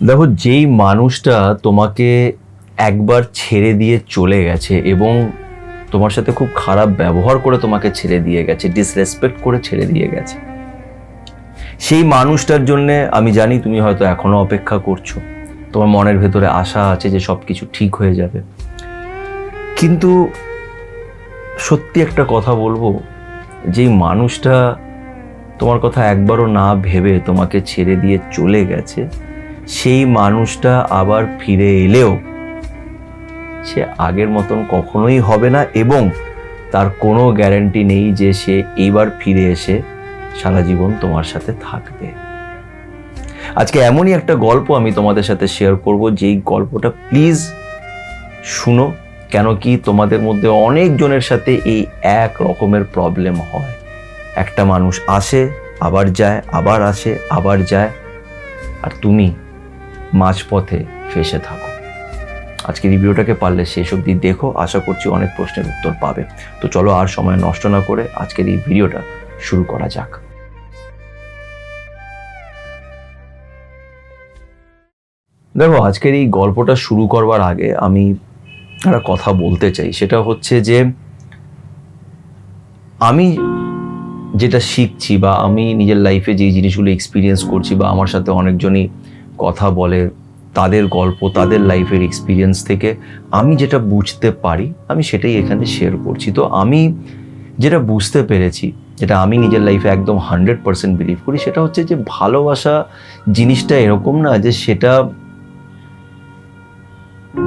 দেখো, যেই মানুষটা তোমাকে একবার ছেড়ে দিয়ে চলে গেছে এবং তোমার সাথে খুব খারাপ ব্যবহার করে তোমাকে ছেড়ে দিয়ে গেছে, ডিসরেসপেক্ট করে ছেড়ে দিয়ে গেছে, সেই মানুষটার জন্য আমি জানি তুমি হয়তো এখনো অপেক্ষা করছো, তোমার মনের ভেতরে আশা আছে যে সব কিছু ঠিক হয়ে যাবে। কিন্তু সত্যি একটা কথা বলবো, যেই মানুষটা তোমার কথা একবারও না ভেবে তোমাকে ছেড়ে দিয়ে চলে গেছে, সেই মানুষটা আবার ফিরে এলেও সে আগের মতন কখনোই হবে না, এবং তার কোনো গ্যারান্টি নেই যে সে এইবার ফিরে এসে সারা জীবন তোমার সাথে থাকবে। আজকে এমনই একটা গল্প আমি তোমাদের সাথে শেয়ার করব, যেই গল্পটা প্লিজ শুনো। কেন কি তোমাদের মধ্যে অনেকজনের সাথে এই এক রকমের প্রবলেম হয়। একটা মানুষ আসে, আবার যায়, আবার আসে, আবার যায়, আর তুমি মাঝপথে ফেসে থাকো। আজকের এই ভিডিওটাকে পারলে শেষ অবধি দেখো, আশা করছি অনেক প্রশ্নের উত্তর পাবে। তো চলো আর সময় নষ্ট না করে আজকের এই ভিডিওটা শুরু করা যাক। দেখো, আজকের এই গল্পটা শুরু করবার আগে আমি একটা কথা বলতে চাই। সেটা হচ্ছে যে আমি যেটা শিখছি বা আমি নিজের লাইফে যেই জিনিসগুলো এক্সপিরিয়েন্স করছি বা আমার সাথে অনেকজনই কথা বলে তাদের গল্প, তাদের লাইফের এক্সপিরিয়েন্স থেকে আমি যেটা বুঝতে পারি আমি সেটাই এখানে শেয়ার করছি। তো আমি যেটা বুঝতে পেরেছি, যেটা আমি নিজের লাইফে একদম 100% বিলিভ করি, সেটা হচ্ছে যে ভালোবাসা জিনিসটা এরকম না যে সেটা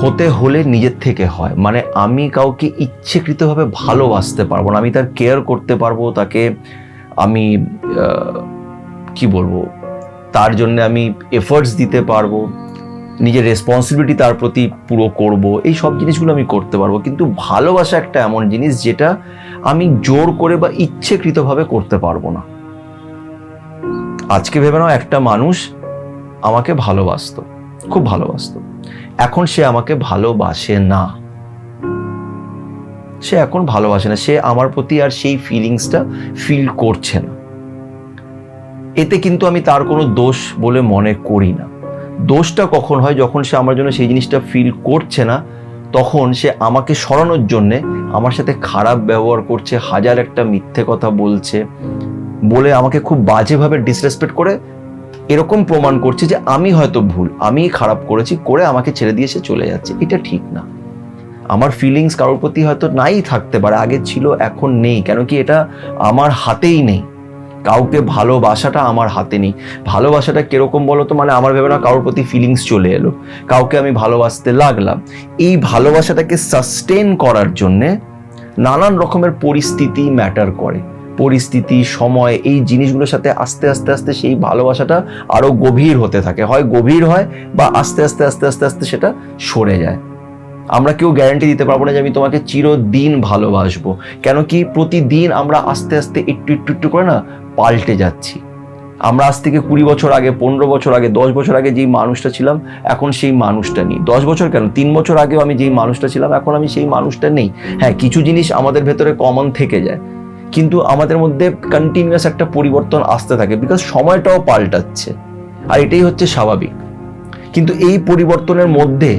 হতে হলে নিজের থেকে হয়। মানে আমি কাউকে ইচ্ছেকৃতভাবে ভালোবাসতে পারবো না, আমি তার কেয়ার করতে পারবো, তাকে আমি কি বলবো, তার জন্য আমি এফর্টস দিতে পারবো, নিজের রেসপন্সিবিলিটি তার প্রতি পুরো করব, এই সব জিনিসগুলো আমি করতে পারবো। কিন্তু ভালোবাসা একটা এমন জিনিস যেটা আমি জোর করে বা ইচ্ছেকৃতভাবে করতে পারবো না। আজকে ভেবে নাও, একটা মানুষ আমাকে ভালোবাসতো, খুব ভালোবাসতো, এখন সে আমাকে ভালোবাসে না, সে এখন ভালোবাসে না, সে আমার প্রতি আর সেই ফিলিংসটা ফিল করছে না। এতে কিন্তু আমি তার কোনো দোষ বলে মনে করি না। দোষটা কখন হয়, যখন সে আমার জন্য সেই জিনিসটা ফিল করছে না, তখন সে আমাকে সরানোর জন্যে আমার সাথে খারাপ ব্যবহার করছে, হাজার একটা মিথ্যে কথা বলছে, বলে আমাকে খুব বাজেভাবে ডিসরেসপেক্ট করে এরকম প্রমাণ করছে যে আমি হয়তো ভুল, আমি খারাপ করেছি, করে আমাকে ছেড়ে দিয়ে সে চলে যাচ্ছে। এটা ঠিক না। আমার ফিলিংস কারোর প্রতি হয়তো নাই থাকতে পারে, আগে ছিল এখন নেই, কেন কি এটা আমার হাতেই নেই। কাউকে ভালোবাসাটা আমার হাতে নেই। ভালোবাসাটা কিরকম বলো তো, মানে আমার ভেবে না কারোর প্রতি ফিলিংস চলে এলো, কাউকে আমি ভালোবাসতে লাগলাম, এই ভালোবাসাটাকে সাস্টেন করার জন্যে নানান রকমের পরিস্থিতি ম্যাটার করে। পরিস্থিতি, সময়, এই জিনিসগুলোর সাথে আস্তে আস্তে আস্তে সেই ভালোবাসাটা আরো গভীর হতে থাকে, হয় গভীর হয় বা আস্তে আস্তে আস্তে আস্তে আস্তে সেটা সরে যায়। আমরা কেউ গ্যারান্টি দিতে পারবো না যে আমি তোমাকে চিরদিন ভালোবাসবো, কেন কি প্রতিদিন আমরা আস্তে আস্তে একটু একটু একটু করে না পাল্টে যাচ্ছি। আমরা আজ থেকে 20 বছর আগে, 15 বছর আগে, 10 বছর আগে যেই মানুষটা ছিলাম এখন সেই মানুষটা নেই। 10 বছর কেন, 3 বছর আগেও আমি যেই মানুষটা ছিলাম এখন আমি সেই মানুষটা নেই। হ্যাঁ, কিছু জিনিস আমাদের ভেতরে কমন থেকে যায়, কিন্তু আমাদের মধ্যে কন্টিনিউয়াস একটা পরিবর্তন আসতে থাকে, বিকজ সময়টাও পাল্টাচ্ছে, আর এটাই হচ্ছে স্বাভাবিক। কিন্তু এই পরিবর্তনের মধ্যে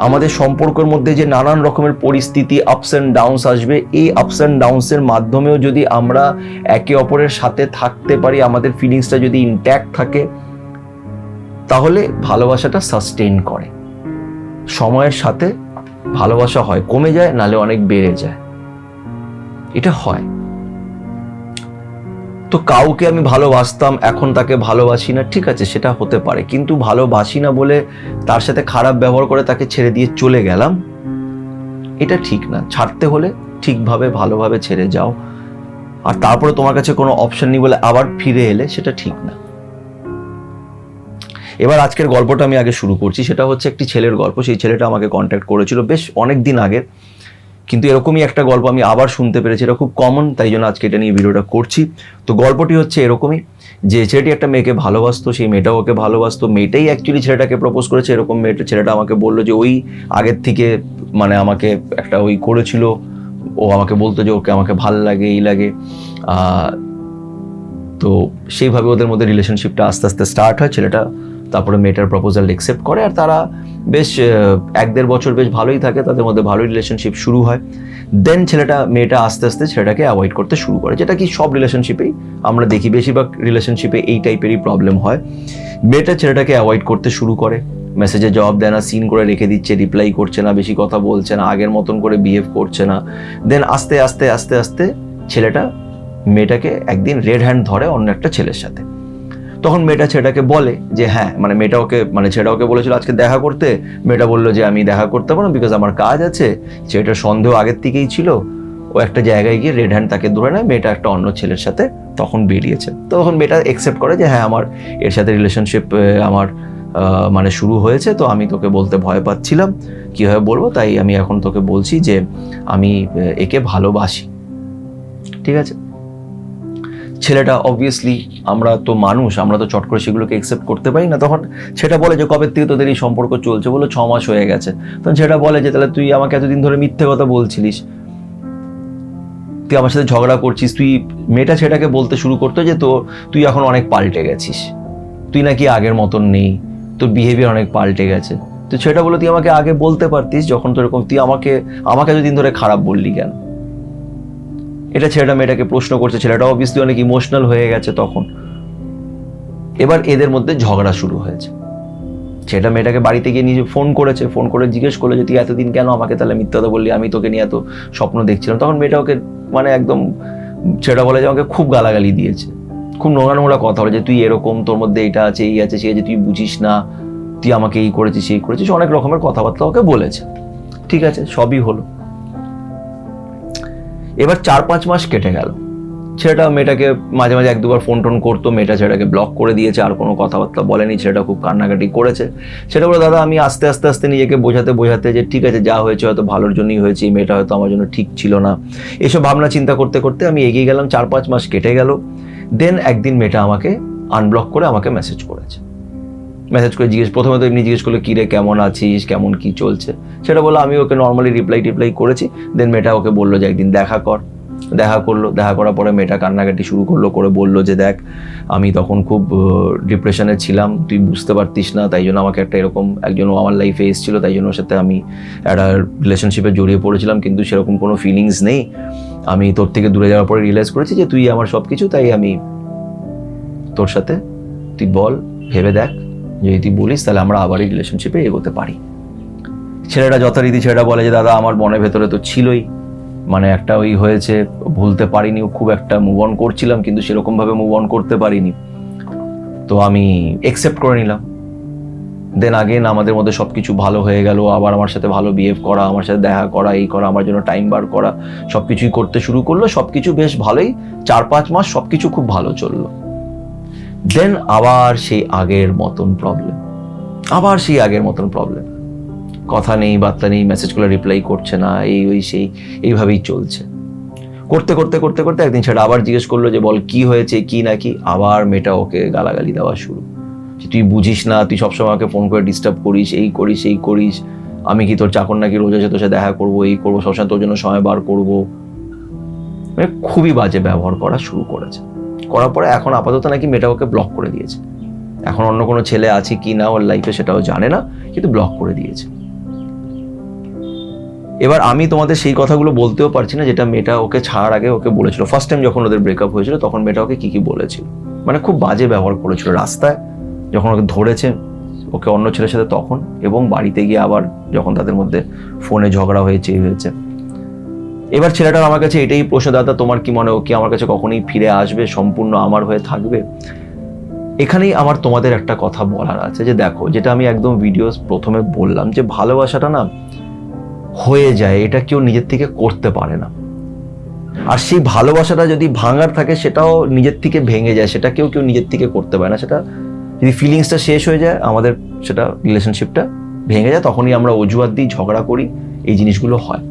আমাদের সম্পর্কের মধ্যে যে নানান রকমের পরিস্থিতি, আপস অ্যান্ড ডাউনস আসবে, এই আপস অ্যান্ড ডাউনসের মাধ্যমেও যদি আমরা একে অপরের সাথে থাকতে পারি, আমাদের ফিলিংসটা যদি ইনট্যাক্ট থাকে, তাহলে ভালোবাসাটা সাস্টেইন করে। সময়ের সাথে ভালোবাসা হয় কমে যায়, নালে অনেক বেড়ে যায়, এটা হয়। তো কাউকে আমি ভালোবাসতাম, এখন তাকে ভালোবাসি না, ঠিক আছে, সেটা হতে পারে, কিন্তু ভালোবাসি না বলে তার সাথে খারাপ ব্যবহার করে তাকে ছেড়ে দিয়ে চলে গেলাম, এটা ঠিক না। ছাড়তে হলে ঠিকভাবে ভালোভাবে ছেড়ে যাও, আর তারপরে তোমার কাছে কোনো অপশন নেই বলে আবার ফিরে এলে, সেটা ঠিক না। এবার আজকের গল্পটা আমি আগে শুরু করছি। সেটা হচ্ছে একটি ছেলের গল্প। সেই ছেলেটা আমাকে কন্ট্যাক্ট করেছিল বেশ অনেক দিন আগে, কিন্তু এরকমই একটা গল্প আমি আবার শুনতে পেরেছি, এটা খুব কমন, তাই জন্য আজকে এটা নিয়ে ভিডিওটা করছি। তো গল্পটি হচ্ছে এরকমই, যে ছেলেটি একটা মেয়েকে ভালোবাসতো, সেই মেয়েটাও ওকে ভালোবাসতো, মেয়েটাই অ্যাকচুয়ালি ছেলেটাকে প্রপোজ করেছে। এরকম ছেলেটা আমাকে বললো যে ওই আগের থেকে মানে আমাকে একটা ওই করেছিল, ও আমাকে বলতো যে ওকে আমাকে ভাল লাগে, এই লাগে। তো সেইভাবে ওদের মধ্যে রিলেশনশিপটা আস্তে আস্তে স্টার্ট হয়। ছেলেটা তারপরে মেয়েটার প্রপোজাল অ্যাকসেপ্ট করে, আর তারা বেশ 1-1.5 বছর বেশ ভালোই থাকে, তাদের মধ্যে ভালোই রিলেশনশিপ শুরু হয়। দেন মেয়েটা আস্তে আস্তে ছেলেটাকে অ্যাভয়েড করতে শুরু করে, যেটা কি সব রিলেশনশিপেই আমরা দেখি, বেশিরভাগ রিলেশনশিপে এই টাইপেরই প্রবলেম হয়। মেয়েটা ছেলেটাকে অ্যাভয়েড করতে শুরু করে, মেসেজে জবাব দেয় না, সিন করে রেখে দিচ্ছে, রিপ্লাই করছে না, বেশি কথা বলছে না, আগের মতন করে বিহেভ করছে না। দেন আস্তে আস্তে আস্তে আস্তে ছেলেটা মেয়েটাকে একদিন রেড হ্যান্ড ধরে অন্য একটা ছেলের সাথে। তখন মেয়েটা ছেলেটাকে বলে যে হ্যাঁ, ছেলেটা ওকে বলেছিল আজকে দেখা করতে, মেয়েটা বললো যে আমি দেখা করতে পারবো না বিকজ আমার কাজ আছে। ছেলেটার সন্দেহ আগের থেকেই ছিল, ও একটা জায়গায় গিয়ে রেড হ্যান্ড তাকে ধরে নেয়, মেয়েটা একটা অন্য ছেলের সাথে তখন বেরিয়েছে। তখন মেয়েটা অ্যাকসেপ্ট করে যে হ্যাঁ, আমার এর সাথে রিলেশনশিপ আমার শুরু হয়েছে, তো আমি তোকে বলতে ভয় পাচ্ছিলাম কীভাবে বলবো, তাই আমি এখন তোকে বলছি যে আমি একে ভালোবাসি। ঠিক আছে, ছেলেটা অবভিয়াসলি, আমরা তো মানুষ, আমরা তো চট করে সেগুলোকে অ্যাকসেপ্ট করতে পারি না। তখন সেটা বলে যে কবে থেকে তোদের এই সম্পর্ক চলছে? বলো 6 মাস হয়ে গেছে। তখন সেটা বলে যে তাহলে তুই আমাকে এতদিন ধরে মিথ্যে কথা বলছিলিস, তুই আমার সাথে ঝগড়া করছিস, মেয়েটা সেটাকে বলতে শুরু করতো যে তুই এখন অনেক পাল্টে গেছিস, তুই নাকি আগের মতন নেই, তোর বিহেভিয়ার অনেক পাল্টে গেছে। তো সেটা বলে তুই আমাকে আগে বলতে পারতিস, যখন তোর এরকম, তুই আমাকে এতদিন ধরে খারাপ বললি কেন? এটা ছেলেটা মেয়েটাকে প্রশ্ন করছে। ছেলেটা অবভিয়াসলি অনেক ইমোশনাল হয়ে গেছে তখন। এবার এদের মধ্যে ঝগড়া শুরু হয়েছে। ছেলেটা মেয়েটাকে বাড়িতে গিয়ে নিজে ফোন করে জিজ্ঞেস করলো যে তুই এতদিন কেন আমাকে তাহলে মিথ্যা কথা বললি, আমি তোকে নিয়ে এত স্বপ্ন দেখছিলাম। তখন মেয়েটা ওকে একদম, ছেলেটা বলে যে আমাকে খুব গালাগালি দিয়েছে, খুব নোংরা কথা বলে যে তুই এরকম, তোর মধ্যে এটা আছে, এই আছে, সেই আছে, তুই বুঝিস না, তুই আমাকে এই করেছিস, সেই করেছিস, অনেক রকমের কথাবার্তা ওকে বলেছে। ঠিক আছে, সবই হলো। এবার 4-5 মাস কেটে গেল। ছেলেটা মেয়েটাকে মাঝে মাঝে 1-2 বার ফোন টোন করতো, মেয়েটা ছেলেটাকে ব্লক করে দিয়েছে, আর কোনো কথাবার্তা বলেনি। ছেলেটা খুব কান্নাকাটি করেছে। সেটা বলে দাদা আমি আস্তে আস্তে নিজেকে বোঝাতে যে ঠিক আছে, যা হয়েছে হয়তো ভালোর জন্যই হয়েছে, এই মেয়েটা হয়তো আমার জন্য ঠিক ছিল না, এসব ভাবনা চিন্তা করতে করতে আমি এগিয়ে গেলাম। 4-5 মাস কেটে গেল। দেন একদিন মেয়েটা আমাকে আনব্লক করে আমাকে মেসেজ করে প্রথমে তো এমনি জিজ্ঞেস করলো কি রে, কেমন আছিস, কেমন কি চলছে। সেটা বললো, আমি ওকে নর্মালি রিপ্লাই করেছি। দেন মেয়েটা ওকে বললো যে একদিন দেখা করলো। দেখা করার পরে মেয়েটা কান্নাকাটি শুরু করে বললো যে দেখ, আমি তখন খুব ডিপ্রেশনে ছিলাম, তুই বুঝতে পারতিস না, তাই জন্য আমাকে একজন আমার লাইফে এসেছিল, তাই জন্য ওর সাথে আমি একটা রিলেশনশিপে জড়িয়ে পড়েছিলাম, কিন্তু সেরকম কোনো ফিলিংস নেই। আমি তোর থেকে দূরে যাওয়ার পরে রিয়েলাইজ করেছি যে তুই আমার সব কিছু, তাই আমি তোর সাথে, তুই বল, ভেবে দেখ, যদি তুই বলিস তাহলে আমরা আবারই রিলেশনশিপে এগোতে পারি। ছেলেটা যথারীতি বলে যে দাদা আমার মনের ভেতরে তো ছিলই, একটা ওই হয়েছে, ভুলতে পারিনি, খুব একটা মুভ অন করছিলাম, কিন্তু সেরকম ভাবে মুভ অন করতে পারিনি, তো আমি অ্যাকসেপ্ট করে নিলাম। দেন আগেন আমাদের মধ্যে সবকিছু ভালো হয়ে গেল, আবার আমার সাথে ভালো বিহেভ করা, আমার সাথে দেখা করা, এই করা, আমার জন্য টাইম বার করা, সবকিছুই করতে শুরু করলো। সবকিছু বেশ ভালোই, 4-5 মাস সবকিছু খুব ভালো চললো। দেন আবার সেই আগের মতন প্রবলেম, কথা নেই, বার্তা নেই, মেসেজগুলো রিপ্লাই করছে না, এইভাবেই চলছে। করতে একদিন সেটা আবার জিজ্ঞেস করলো যে বল কি হয়েছে, কি নাকি। আবার মেয়েটা ওকে গালাগালি দেওয়া শুরু, যে তুই বুঝিস না, তুই সবসময় আমাকে ফোন করে ডিস্টার্ব করিস, এই করিস, আমি কি তোর চাকর নাকি, রোজ এসে তোর সাথে দেখা করবো, এই করবো, সবসময় তোর জন্য সময় বার করবো। খুবই বাজে ব্যবহার করা শুরু করেছে। করার পরে এখন আপাতত নাকি মেয়েটা ওকে ব্লক করে দিয়েছে। এখন অন্য কোনো ছেলে আছে কি না ওর লাইফে সেটাও জানে না, কিন্তু ব্লক করে দিয়েছে। এবার আমি তোমাদের সেই কথাগুলো বলতেও পারছি না যেটা মেয়েটা ওকে ছাড়ার আগে ওকে বলেছিল। ফার্স্ট টাইম যখন ওদের ব্রেকআপ হয়েছিল তখন মেয়েটা ওকে কি বলেছিল, খুব বাজে ব্যবহার করেছিল। রাস্তায় যখন ওকে ধরেছে ওকে অন্য ছেলের সাথে তখন, এবং বাড়িতে গিয়ে আবার যখন তাদের মধ্যে ফোনে ঝগড়া হয়েছে। এবার ছেলেটার আমার কাছে এটাই প্রশ্ন, দাদা তোমার কি মনে হয় ও কি আমার কাছে কখনোই ফিরে আসবে, সম্পূর্ণ আমার হয়ে থাকবে? এখানেই আমার তোমাদের একটা কথা বলার আছে, যে দেখো, যেটা আমি একদম ভিডিও প্রথমে বললাম, যে ভালোবাসাটা না হয়ে যায়, এটা কেউ নিজের থেকে করতে পারে না। আর সেই ভালোবাসাটা যদি ভাঙার থাকে সেটাও নিজের থেকে ভেঙে যায়, সেটা কেউ নিজের থেকে করতে পারে না। সেটা যদি ফিলিংসটা শেষ হয়ে যায়, আমাদের সেটা রিলেশনশিপটা ভেঙে যায়, তখনই আমরা অজুহাত দিই, ঝগড়া করি, এই জিনিসগুলো হয়।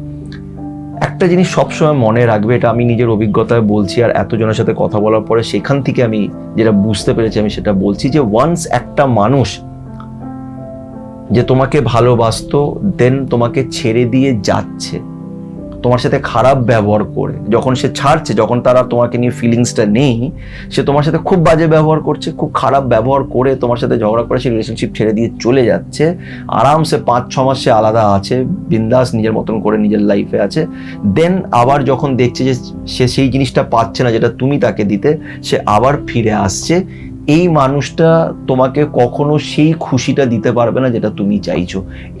একটা জিনিস সবসময় মনে রাখবে, এটা আমি নিজের অভিজ্ঞতায় বলছি, আর এতজনের সাথে কথা বলার পরে সেখান থেকে আমি যেটা বুঝতে পেরেছি আমি সেটা বলছি, যে ওয়ান্স একটা মানুষ যে তোমাকে ভালোবাসতো, দেন তোমাকে ছেড়ে দিয়ে যাচ্ছে, তোমার সাথে খারাপ ব্যবহার করে, যখন সে ছাড়ছে, যখন তারা তোমাকে নিয়ে ফিলিংসটা নেই, সে তোমার সাথে খুব বাজে ব্যবহার করছে, খুব খারাপ ব্যবহার করে তোমার সাথে ঝগড়া করে সে রিলেশনশিপ ছেড়ে দিয়ে চলে যাচ্ছে, আরামসে 5-6 মাস সে আলাদা আছে, বিন্দাস নিজের মতন করে নিজের লাইফে আছে। দেন আবার যখন দেখছে যে সে সেই জিনিসটা পাচ্ছে না যেটা তুমি তাকে দিতে, সে আবার ফিরে আসছে। এই মানুষটা তোমাকে কখনো সেই খুশিটা দিতে পারবে না যেটা তুমি চাইছো।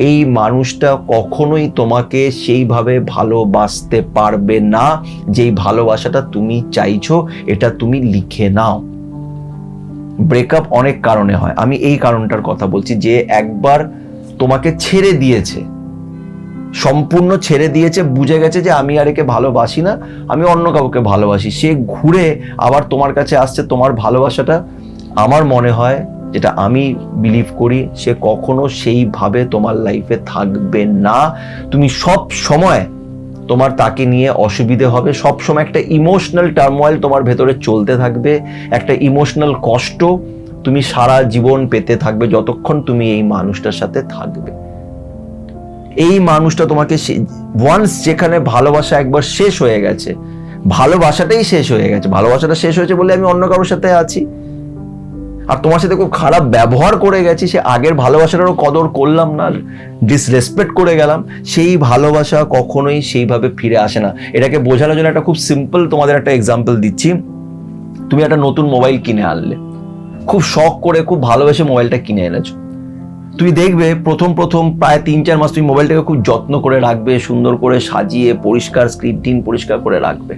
এই মানুষটা কখনোই তোমাকে সেইভাবে ভালোবাসতে পারবে না যেই ভালোবাসাটা তুমি চাইছো। এটা তুমি লিখে নাও। ব্রেকআপ অনেক কারণে হয়, আমি এই কারণটার কথা বলছি। যে একবার তোমাকে ছেড়ে দিয়েছে, সম্পূর্ণ ছেড়ে দিয়েছে, বুঝে গেছে যে আমি আর একে ভালোবাসি না, আমি অন্য কাউকে ভালোবাসি, সে ঘুরে আবার তোমার কাছে আসছে। তোমার ভালোবাসাটা, আমার মনে হয়, যেটা আমি বিলিভ করি, সে কখনো সেইভাবে তোমার লাইফে থাকবে না। তুমি সব সময় তোমার তাকে নিয়ে অসুবিধে হবে, সব সময় একটা ইমোশনাল টার্মোয়েল তোমার ভেতরে চলতে থাকবে, একটা ইমোশনাল কষ্ট তুমি সারা জীবন পেতে থাকবে যতক্ষণ তুমি এই মানুষটার সাথে থাকবে। এই মানুষটা তোমাকে ওয়ান্স, যেখানে ভালোবাসা একবার শেষ হয়ে গেছে, ভালোবাসাটাই শেষ হয়ে গেছে, ভালোবাসাটা শেষ হয়েছে বলে আমি অন্য কারোর সাথে আছি আর তোমার সাথে খুব খারাপ ব্যবহার করে গেছি, সে আগের ভালোবাসাটারও কদর করলাম না, ডিসরেসপেক্ট করে গেলাম, সেই ভালোবাসা কখনোই সেইভাবে ফিরে আসে না। এটাকে বোঝানোর জন্য একটা খুব সিম্পল তোমাদের একটা এক্সাম্পল দিচ্ছি। তুমি একটা নতুন মোবাইল কিনে আনলে, খুব শখ করে, খুব ভালোবেসে মোবাইলটা কিনে এনেছো। তুমি দেখবে প্রথম প্রায় 3-4 মাস তুমি মোবাইলটাকে খুব যত্ন করে রাখবে, সুন্দর করে সাজিয়ে পরিষ্কার, স্ক্রিন পরিষ্কার করে রাখবে,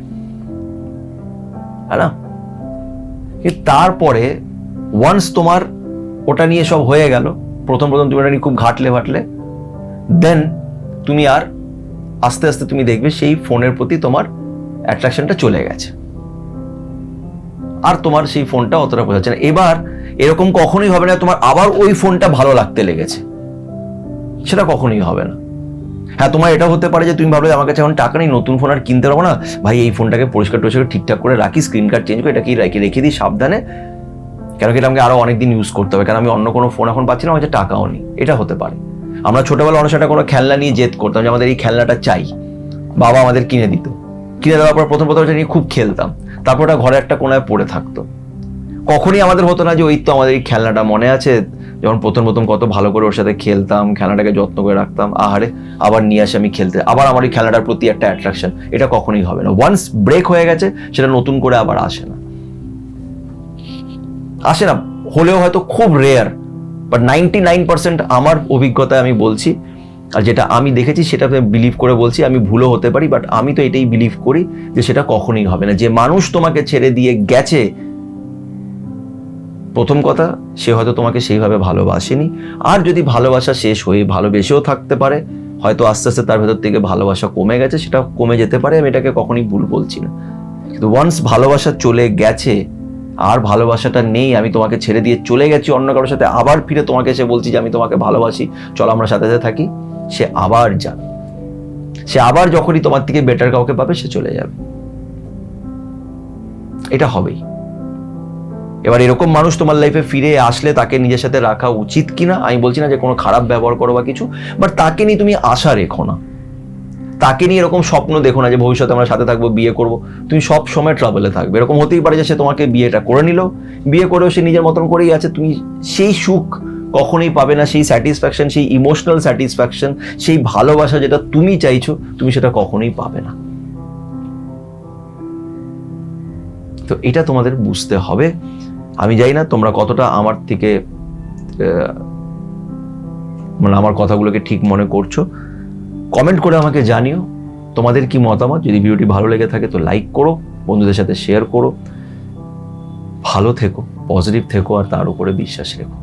হ্যাঁ না? তারপরে ওয়ান্স তোমার ওটা নিয়ে সব হয়ে গেল, প্রথম তুমি ওটা নিয়ে খুব ঘাটলে, দেন তুমি আর আস্তে আস্তে তুমি দেখবে সেই ফোনের প্রতি তোমার অ্যাট্রাকশনটা চলে গেছে, আর তোমার সেই ফোনটা অতটা বোঝাচ্ছে না। এবার এরকম কখনোই হবে না তোমার আবার ওই ফোনটা ভালো লাগতে লেগেছে, সেটা কখনোই হবে না। হ্যাঁ, তোমার এটা হতে পারে যে তুমি ভাবলে আমার কাছে এখন টাকা নেই, নতুন ফোন আর কিনতে পারবো না, ভাই এই ফোনটাকে পরিষ্কার ঠিকঠাক করে রাখি, স্ক্রিন কার্ড চেঞ্জ করে এটাকে রেখে দিই সাবধানে, কেন কি এটা আমাকে আরো অনেকদিন ইউজ করতে হবে, কারণ আমি অন্য কোনো ফোন এখন পাচ্ছি না, আমার কাছে টাকাও নেই। এটা হতে পারে। আমরা ছোটবেলা অনেক সময় কোনো খেলনা নিয়ে জেদ করতাম যে আমাদের এই খেলনাটা চাই, বাবা আমাদের কিনে দিত, কিনে দেওয়ার পর প্রথম এটা নিয়ে খুব খেলতাম, তারপর ওটা ঘরে একটা কোনায় পড়ে থাকতো। কখনই আমাদের হতো না যে ওই তো আমাদের এই খেলনাটা মনে আছে, যখন প্রথম কত ভালো করে ওর সাথে খেলতাম, খেলনাটাকে যত্ন করে রাখতাম, আহারে আবার নিয়ে আসে আমি খেলতে, আবার আমার এই খেলনাটার প্রতি একটা অ্যাট্রাকশন। এটা কখনোই হবে না। ওয়ান্স ব্রেক হয়ে গেছে, সেটা নতুন করে আবার আসে না, হলেও হয়তো খুব রেয়ার, বাট 99% আমার অভিজ্ঞতায় আমি বলছি, আর যেটা আমি দেখেছি সেটা বিলিভ করে বলছি। আমি ভুলও হতে পারি, বাট আমি তো এটাই বিলিভ করি যে সেটা কখনোই হবে না। যে মানুষ তোমাকে ছেড়ে দিয়ে গেছে, প্রথম কথা, সে হয়তো তোমাকে সেইভাবে ভালোবাসেনি, আর যদি ভালোবাসা শেষ হয়ে ভালোবেসেও থাকতে পারে, হয়তো আস্তে আস্তে তার ভেতর থেকে ভালোবাসা কমে গেছে, সেটা কমে যেতে পারে, আমি এটাকে কখনোই ভুল বলছি না। কিন্তু ওয়ান্স ভালোবাসা চলে গেছে, আর ভালোবাসাটা নেই, আমি তোমাকে ছেড়ে দিয়ে চলে গেছি অন্য কারোর সাথে, আবার ফিরে তোমাকে এসে বলছি যে আমি তোমাকে ভালোবাসি, চলো আমরা সাথে সাথে থাকি, সে আবার যাবে, সে আবার যখনই তোমার থেকে বেটার কাউকে পাবে সে চলে যাবে, এটা হবেই। এবার এরকম মানুষ তোমার লাইফে ফিরে আসলে তাকে নিজের সাথে রাখা উচিত কিনা, আমি বলছি না যে কোনো খারাপ ব্যবহার করো বা কিছু, বাট তাকে নিয়ে তুমি আশা রেখো না, তাকে নিয়ে এরকম স্বপ্ন দেখো না যে ভবিষ্যতে আমরা সাথে থাকবো, বিয়ে করবো, তুমি সব সময় ট্রাভেলে থাকবে। এরকম হতেই পারে যে সে তোমাকে বিয়েটা করে নিল, বিয়ে করেও সে নিজের মতন করেই আছে, তুমি সেই সুখ কখনোই পাবে না, সেই স্যাটিসফ্যাকশন, সেই ইমোশনাল স্যাটিসফ্যাকশন, সেই ভালোবাসা যেটা তুমি চাইছো, তুমি সেটা কখনোই পাবে না। তো এটা তোমাদের বুঝতে হবে। আমি জানি না তোমরা কতটা আমার থেকে আমার কথাগুলোকে ঠিক মনে করছো, কমেন্ট করে আমাকে জানিও তোমাদের কি মতামত। যদি ভিডিওটি ভালো লেগে থাকে তো লাইক করো, বন্ধুদের সাথে শেয়ার করো, ভালো থেকো, পজিটিভ থেকো, আর তার উপরে বিশ্বাস রেখো।